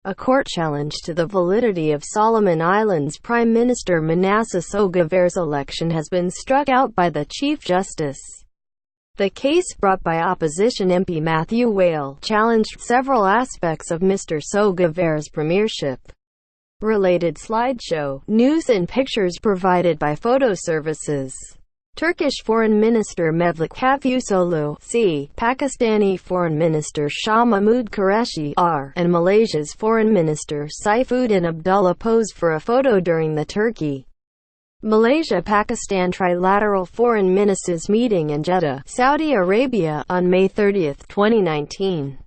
A court challenge to the validity of Solomon Islands Prime Minister Manasseh Sogavaire's election has been struck out by the Chief Justice. The case, brought by opposition MP Matthew Whale, challenged several aspects of Mr. Sogavaire's premiership. Related slideshow, news and pictures provided by photo services. Turkish Foreign Minister Mevlut Cavusoglu, c. Pakistani Foreign Minister Shah Mahmood Qureshi, r. and Malaysia's Foreign Minister Saifuddin Abdullah posed for a photo during the Turkey-Malaysia-Pakistan Trilateral Foreign Ministers meeting in Jeddah, Saudi Arabia, on May 30, 2019.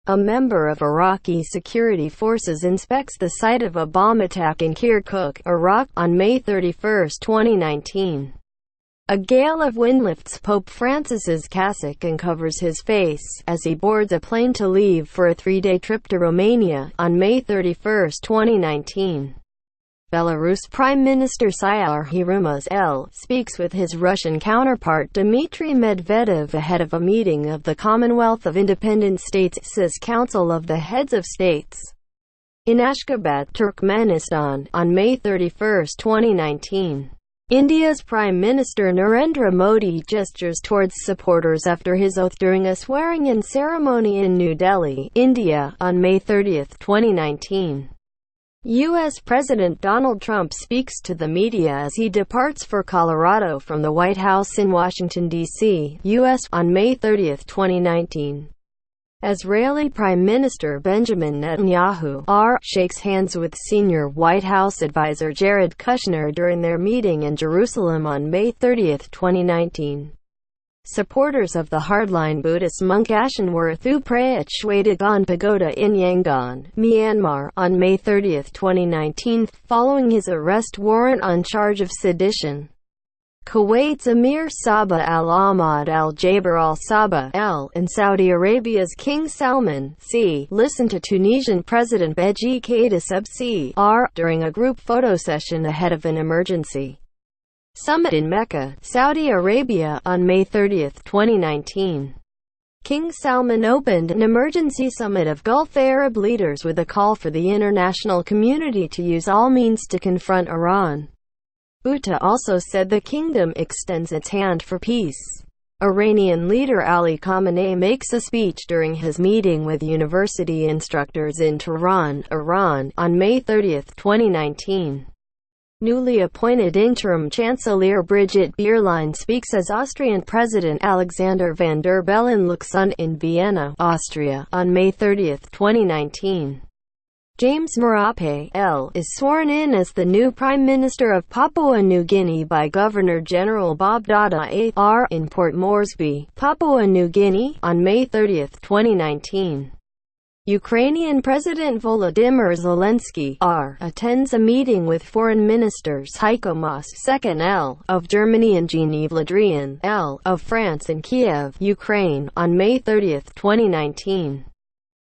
A member of Iraqi security forces inspects the site of a bomb attack in Kirkuk, Iraq, on May 31, 2019. A gale of wind lifts Pope Francis's cassock and covers his face, as he boards a plane to leave for a 3-day trip to Romania, on May 31, 2019. Belarus Prime Minister Syar Hirumaz L. speaks with his Russian counterpart Dmitry Medvedev ahead of a meeting of the Commonwealth of Independent States (CIS) Council of the Heads of States in Ashgabat, Turkmenistan, on May 31, 2019. India's Prime Minister Narendra Modi gestures towards supporters after his oath during a swearing-in ceremony in New Delhi, India, on May 30, 2019. U.S. President Donald Trump speaks to the media as he departs for Colorado from the White House in Washington, D.C., U.S., on May 30, 2019. Israeli Prime Minister Benjamin Netanyahu, r. shakes hands with senior White House advisor Jared Kushner during their meeting in Jerusalem on May 30, 2019. Supporters of the hardline Buddhist monk Ashin Warathu pray at Shwedagon Pagoda in Yangon, Myanmar, on May 30, 2019, following his arrest warrant on charge of sedition. Kuwait's Emir Sabah al-Ahmad al-Jaber al-Sabah L. and Saudi Arabia's King Salman C. listened to Tunisian President Beji Caid Essebsi C. R. during a group photo session ahead of an emergency summit in Mecca, Saudi Arabia, on May 30, 2019. King Salman opened an emergency summit of Gulf Arab leaders with a call for the international community to use all means to confront Iran. Bhutta also said the kingdom extends its hand for peace. Iranian leader Ali Khamenei makes a speech during his meeting with university instructors in Tehran, Iran, on May 30, 2019. Newly appointed interim Chancellor Brigitte Bierlein speaks as Austrian President Alexander van der Bellen looks on in Vienna, Austria, on May 30, 2019. James Marape L. is sworn in as the new Prime Minister of Papua New Guinea by Governor-General Bob Dada A.R. in Port Moresby, Papua New Guinea, on May 30, 2019. Ukrainian President Volodymyr Zelensky R. attends a meeting with Foreign Ministers Heiko Maas II L. of Germany and Jean-Yves Le Drian L. of France in Kiev, Ukraine, on May 30, 2019.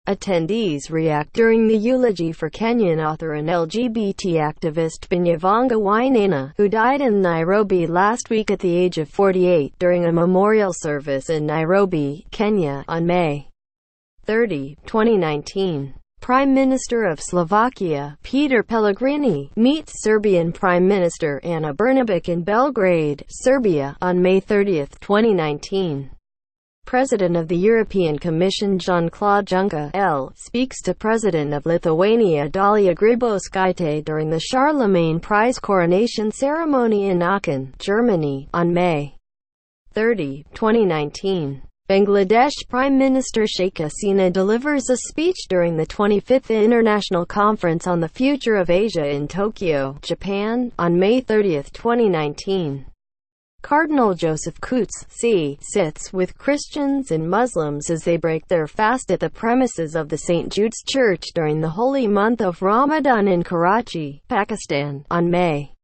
Attendees react during the eulogy for Kenyan author and LGBT activist Binyavanga Wainaina, who died in Nairobi last week at the age of 48 during a memorial service in Nairobi, Kenya, on May 30, 2019. Prime Minister of Slovakia, Peter Pellegrini, meets Serbian Prime Minister Ana Brnabic in Belgrade, Serbia, on May 30, 2019. President of the European Commission Jean-Claude Juncker L. speaks to President of Lithuania Dalia Grybauskaitė during the Charlemagne Prize coronation ceremony in Aachen, Germany, on May 30, 2019. Bangladesh Prime Minister Sheikh Hasina delivers a speech during the 25th International Conference on the Future of Asia in Tokyo, Japan, on May 30, 2019. Cardinal Joseph Coutts C. sits with Christians and Muslims as they break their fast at the premises of the St. Jude's Church during the holy month of Ramadan in Karachi, Pakistan, on May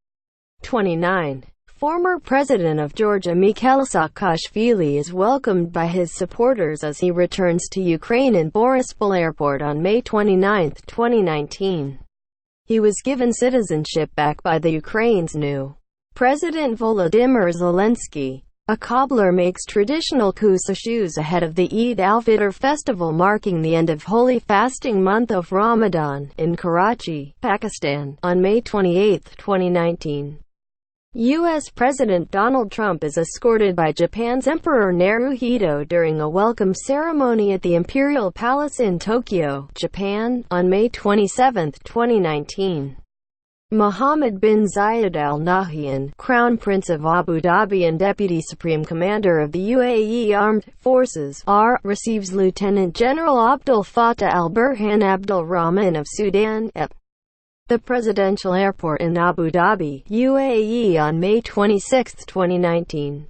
29. Former President of Georgia Mikhail Saakashvili is welcomed by his supporters as he returns to Ukraine in Borispol Airport on May 29, 2019. He was given citizenship back by the Ukraine's new President Volodymyr Zelensky. A cobbler makes traditional kusa shoes ahead of the Eid al-Fitr festival marking the end of holy fasting month of Ramadan, in Karachi, Pakistan, on May 28, 2019. U.S. President Donald Trump is escorted by Japan's Emperor Naruhito during a welcome ceremony at the Imperial Palace in Tokyo, Japan, on May 27, 2019. Mohammed bin Zayed Al Nahyan, Crown Prince of Abu Dhabi and Deputy Supreme Commander of the UAE Armed Forces, receives Lieutenant General Abdel Fattah al-Burhan Abdul Rahman of Sudan at the Presidential Airport in Abu Dhabi, UAE on May 26, 2019.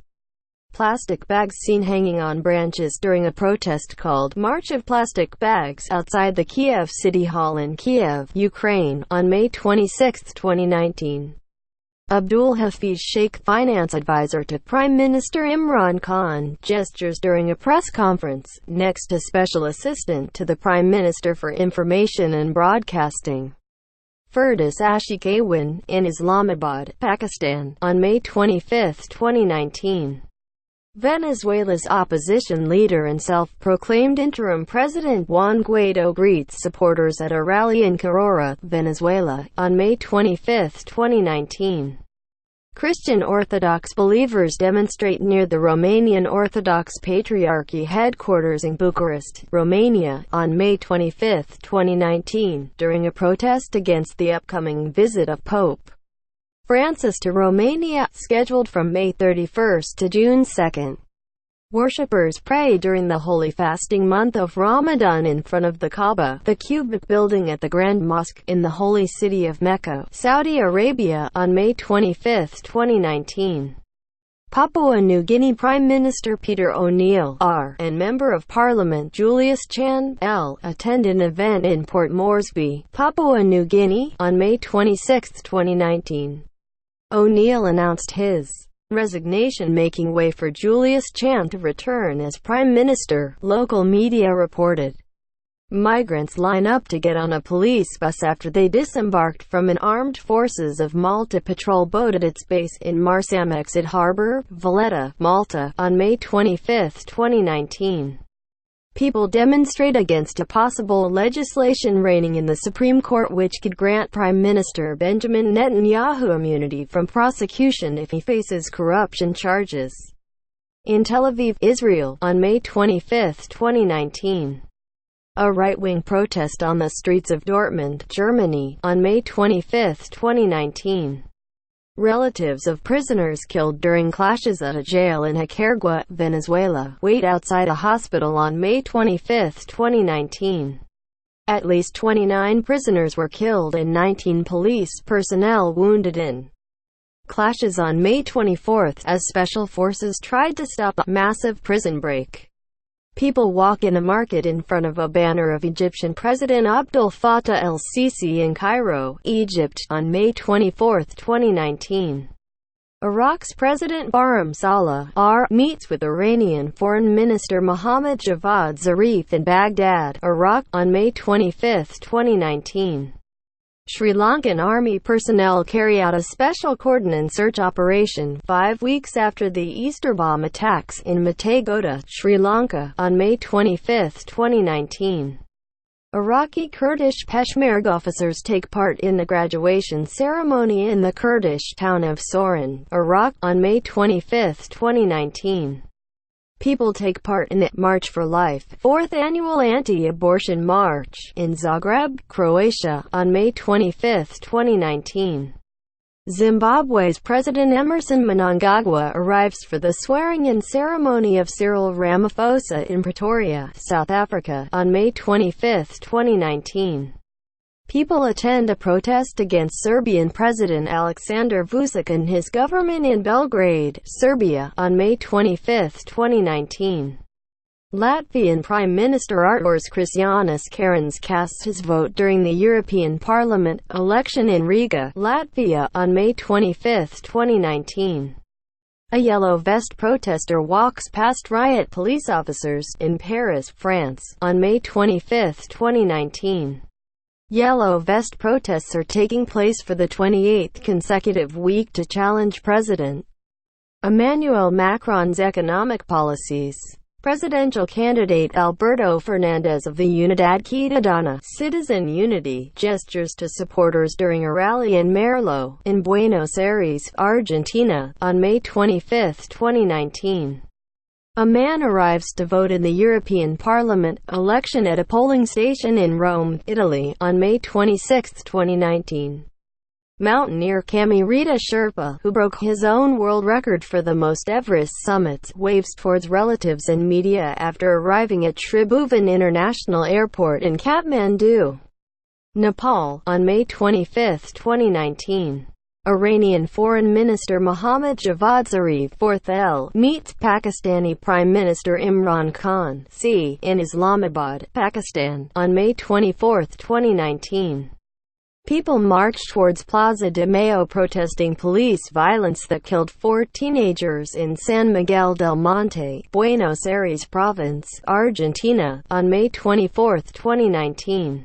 Plastic bags seen hanging on branches during a protest called March of Plastic Bags outside the Kiev City Hall in Kiev, Ukraine, on May 26, 2019. Abdul Hafiz Sheikh, finance advisor to Prime Minister Imran Khan, gestures during a press conference, next to Special Assistant to the Prime Minister for Information and Broadcasting, Firdaus Ashiqawan, in Islamabad, Pakistan, on May 25, 2019. Venezuela's opposition leader and self-proclaimed interim president Juan Guaido greets supporters at a rally in Carora, Venezuela, on May 25, 2019. Christian Orthodox believers demonstrate near the Romanian Orthodox Patriarchy headquarters in Bucharest, Romania, on May 25, 2019, during a protest against the upcoming visit of Pope Francis to Romania, scheduled from May 31 to June 2. Worshippers pray during the holy fasting month of Ramadan in front of the Kaaba, the cubic building at the Grand Mosque, in the holy city of Mecca, Saudi Arabia, on May 25, 2019. Papua New Guinea Prime Minister Peter O'Neill, and Member of Parliament Julius Chan, attend an event in Port Moresby, Papua New Guinea, on May 26, 2019. O'Neill announced his resignation, making way for Julius Chan to return as Prime Minister, local media reported. Migrants line up to get on a police bus after they disembarked from an Armed Forces of Malta patrol boat at its base in Marsamxett Harbour, Valletta, Malta, on May 25, 2019. People demonstrate against a possible legislation reigning in the Supreme Court which could grant Prime Minister Benjamin Netanyahu immunity from prosecution if he faces corruption charges. In Tel Aviv, Israel, on May 25, 2019. A right-wing protest on the streets of Dortmund, Germany, on May 25, 2019. Relatives of prisoners killed during clashes at a jail in Nicaragua, Venezuela, wait outside a hospital on May 25, 2019. At least 29 prisoners were killed and 19 police personnel wounded in clashes on May 24, as special forces tried to stop a massive prison break. People walk in a market in front of a banner of Egyptian President Abdel Fattah el-Sisi in Cairo, Egypt, on May 24, 2019. Iraq's President Barham Saleh, meets with Iranian Foreign Minister Mohammad Javad Zarif in Baghdad, Iraq, on May 25, 2019. Sri Lankan army personnel carry out a special cordon search operation 5 weeks after the Easter bomb attacks in Mutegoda, Sri Lanka, on May 25, 2019. Iraqi Kurdish Peshmerga officers take part in the graduation ceremony in the Kurdish town of Sorin, Iraq, on May 25, 2019. People take part in the March for Life, 4th annual anti-abortion march, in Zagreb, Croatia, on May 25, 2019. Zimbabwe's President Emmerson Mnangagwa arrives for the swearing-in ceremony of Cyril Ramaphosa in Pretoria, South Africa, on May 25, 2019. People attend a protest against Serbian President Aleksandar Vučić and his government in Belgrade, Serbia, on May 25, 2019. Latvian Prime Minister Artūrs Krišjānis Kariņš casts his vote during the European Parliament election in Riga, Latvia, on May 25, 2019. A yellow vest protester walks past riot police officers in Paris, France, on May 25, 2019. Yellow vest protests are taking place for the 28th consecutive week to challenge President Emmanuel Macron's economic policies. Presidential candidate Alberto Fernandez of the Unidad Ciudadana Citizen Unity gestures to supporters during a rally in Merlo, in Buenos Aires, Argentina, on May 25, 2019. A man arrives to vote in the European Parliament election at a polling station in Rome, Italy, on May 26, 2019. Mountaineer Camirita Sherpa, who broke his own world record for the most Everest summits, waves towards relatives and media after arriving at Tribhuvan International Airport in Kathmandu, Nepal, on May 25, 2019. Iranian Foreign Minister Mohammad Javad Zarif, 4th L, meets Pakistani Prime Minister Imran Khan, C, in Islamabad, Pakistan, on May 24, 2019. People marched towards Plaza de Mayo protesting police violence that killed 4 teenagers in San Miguel del Monte, Buenos Aires Province, Argentina, on May 24, 2019.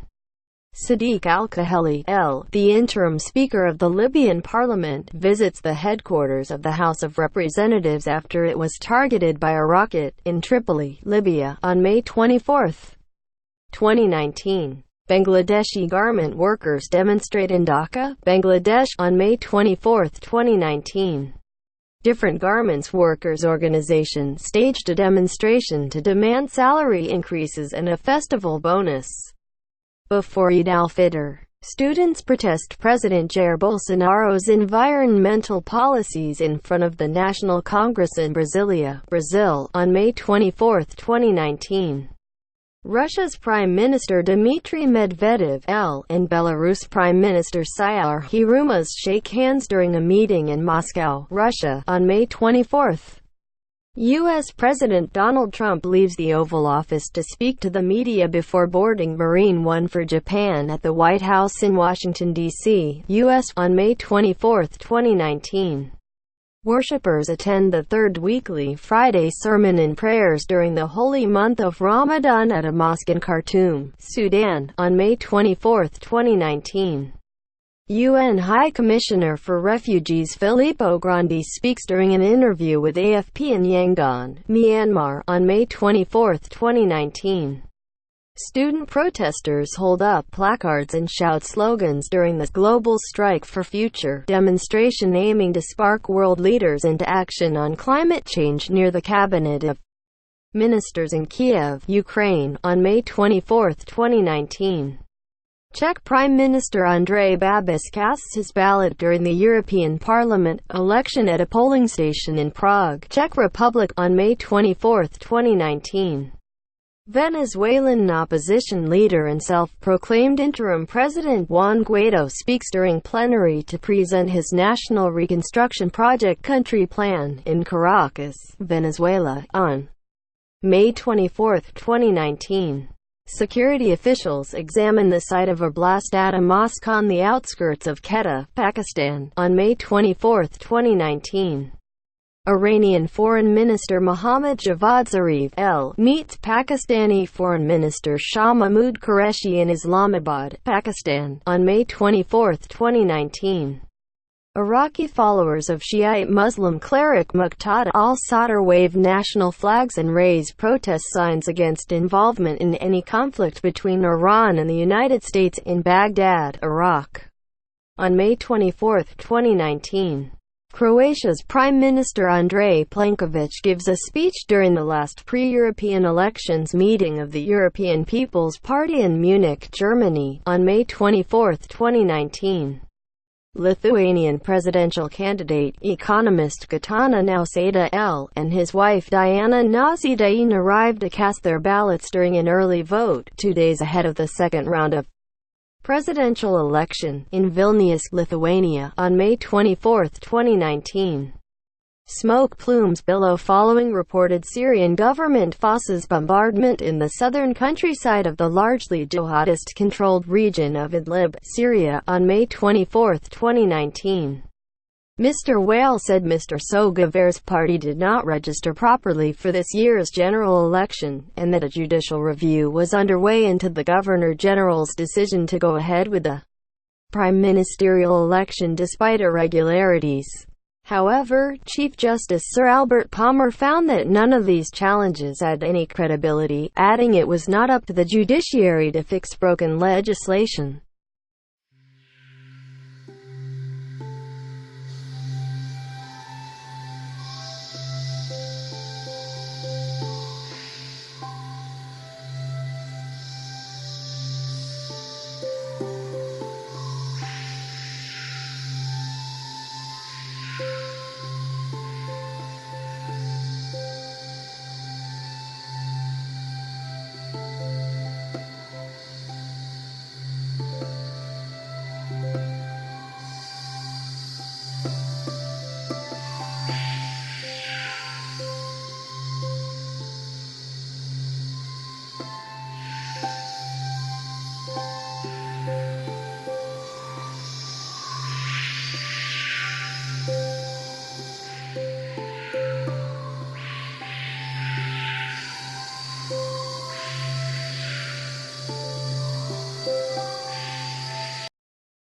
Sadiq al-Kaheli, L., the interim Speaker of the Libyan Parliament, visits the headquarters of the House of Representatives after it was targeted by a rocket, in Tripoli, Libya, on May 24, 2019. Bangladeshi garment workers demonstrate in Dhaka, Bangladesh, on May 24, 2019. Different garments workers' organization staged a demonstration to demand salary increases and a festival bonus. Before Eid al-Fitr, students protest President Jair Bolsonaro's environmental policies in front of the National Congress in Brasilia, Brazil, on May 24, 2019. Russia's Prime Minister Dmitry Medvedev, L., and Belarus Prime Minister Syar Hirumaz shake hands during a meeting in Moscow, Russia, on May 24. U.S. President Donald Trump leaves the Oval Office to speak to the media before boarding Marine One for Japan at the White House in Washington, D.C., U.S., on May 24, 2019. Worshippers attend the third weekly Friday sermon and prayers during the holy month of Ramadan at a mosque in Khartoum, Sudan, on May 24, 2019. UN High Commissioner for Refugees Filippo Grandi speaks during an interview with AFP in Yangon, Myanmar, on May 24, 2019. Student protesters hold up placards and shout slogans during the Global Strike for Future demonstration aiming to spark world leaders into action on climate change near the Cabinet of Ministers in Kiev, Ukraine, on May 24, 2019. Czech Prime Minister Andrej Babiš casts his ballot during the European Parliament election at a polling station in Prague, Czech Republic, on May 24, 2019. Venezuelan opposition leader and self-proclaimed interim president Juan Guaido speaks during plenary to present his National Reconstruction Project country plan in Caracas, Venezuela, on May 24, 2019. Security officials examine the site of a blast at a mosque on the outskirts of Quetta, Pakistan, on May 24, 2019. Iranian Foreign Minister Mohammad Javad Zarif, L., meets Pakistani Foreign Minister Shah Mahmood Qureshi in Islamabad, Pakistan, on May 24, 2019. Iraqi followers of Shiite Muslim cleric Muqtada al-Sadr wave national flags and raise protest signs against involvement in any conflict between Iran and the United States in Baghdad, Iraq, on May 24, 2019. Croatia's Prime Minister Andrej Plenković gives a speech during the last pre-European elections meeting of the European People's Party in Munich, Germany, on May 24, 2019. Lithuanian presidential candidate, economist Gitanas Nausėda, L., and his wife Diana Nausėda arrived to cast their ballots during an early vote, 2 days ahead of the second round of presidential election, in Vilnius, Lithuania, on May 24, 2019. Smoke plumes billow following reported Syrian government forces bombardment in the southern countryside of the largely jihadist-controlled region of Idlib, Syria, on May 24, 2019. Mr. Whale said Mr. Sogavar's party did not register properly for this year's general election, and that a judicial review was underway into the Governor-General's decision to go ahead with the prime ministerial election despite irregularities. However, Chief Justice Sir Albert Palmer found that none of these challenges had any credibility, adding it was not up to the judiciary to fix broken legislation.